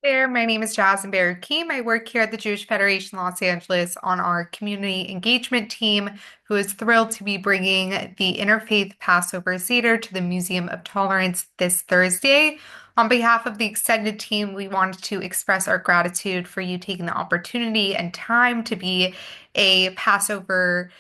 There, my name is Jasmine Barrakim. I work here at the Jewish Federation Los Angeles on our community engagement team, who is thrilled to be bringing the Interfaith Passover Seder to the Museum of Tolerance this Thursday. On behalf of the extended team, we wanted to express our gratitude for you taking the opportunity and time to be a Passover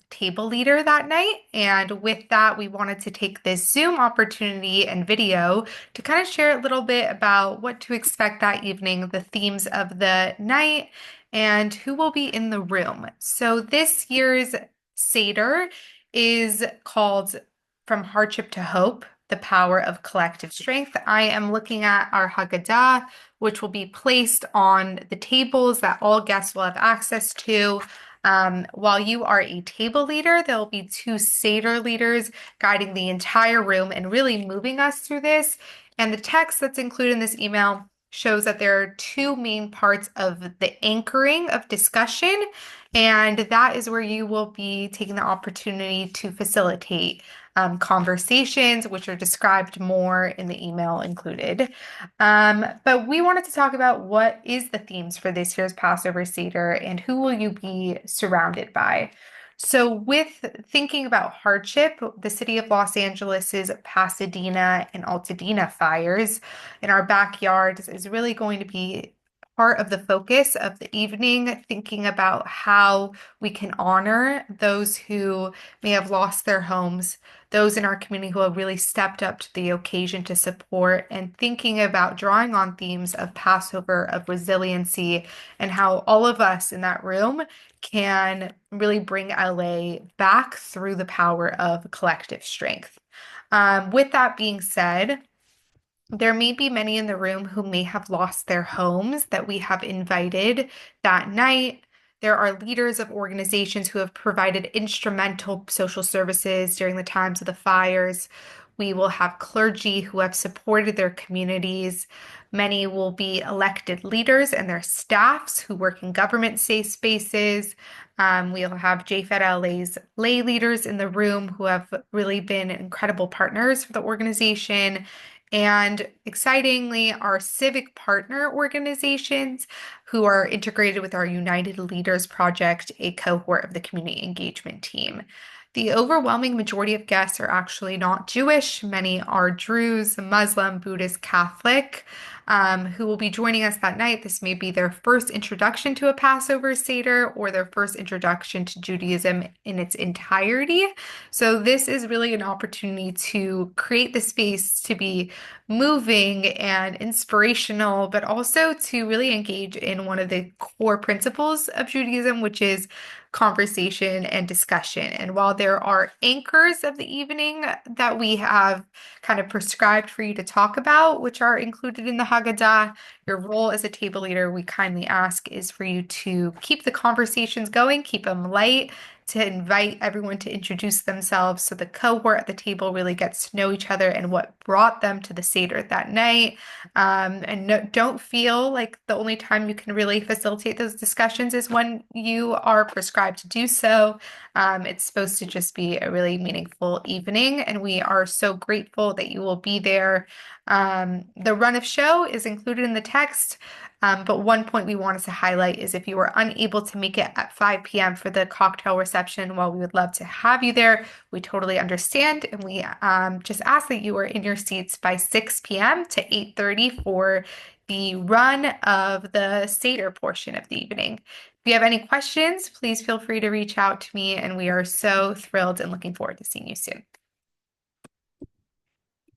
table leader that night. And with that, we wanted to take this Zoom opportunity and video to kind of share a little bit about what to expect that evening, the themes of the night, and who will be in the room. So this year's Seder is called From Hardship to Hope, the Power of Collective Strength. I am looking at our Haggadah, which will be placed on the tables that all guests will have access to. While you are a table leader, there will be two Seder leaders guiding the entire room and really moving us through this. And the text that's included in this email shows that there are two main parts of the anchoring of discussion, and that is where you will be taking the opportunity to facilitate conversations, which are described more in the email included. But we wanted to talk about what is the themes for this year's Passover Seder and who will you be surrounded by. So, with thinking about hardship, the city of Los Angeles's Pasadena and Altadena fires in our backyard is really going to be part of the focus of the evening, thinking about how we can honor those who may have lost their homes, those in our community who have really stepped up to the occasion to support, and thinking about drawing on themes of Passover, of resiliency, and how all of us in that room can really bring LA back through the power of collective strength. With that being said, there may be many in the room who may have lost their homes that we have invited that night. There are leaders of organizations who have provided instrumental social services during the times of the fires. We will have clergy who have supported their communities. Many will be elected leaders and their staffs who work in government safe spaces. We'll have JFED lay leaders in the room who have really been incredible partners for the organization. And excitingly, our civic partner organizations who are integrated with our United Leaders Project, a cohort of the community engagement team. The overwhelming majority of guests are actually not Jewish. Many are Druze, Muslim, Buddhist, Catholic, who will be joining us that night. This may be their first introduction to a Passover Seder or their first introduction to Judaism in its entirety. So this is really an opportunity to create the space to be moving and inspirational, but also to really engage in one of the core principles of Judaism, which is conversation and discussion. And while there are anchors of the evening that we have kind of prescribed for you to talk about, which are included in the Haggadah, your role as a table leader, we kindly ask, is for you to keep the conversations going, keep them light, to invite everyone to introduce themselves so the cohort at the table really gets to know each other and what brought them to the Seder that night. Don't feel like the only time you can really facilitate those discussions is when you are prescribed to do so. It's supposed to just be a really meaningful evening, and we are so grateful that you will be there. The run of show is included in the text. But one point we wanted to highlight is if you were unable to make it at 5 p.m. for the cocktail reception, while we would love to have you there, we totally understand. And we just ask that you are in your seats by 6 p.m. to 8:30 for the run of the Seder portion of the evening. If you have any questions, please feel free to reach out to me, and we are so thrilled and looking forward to seeing you soon.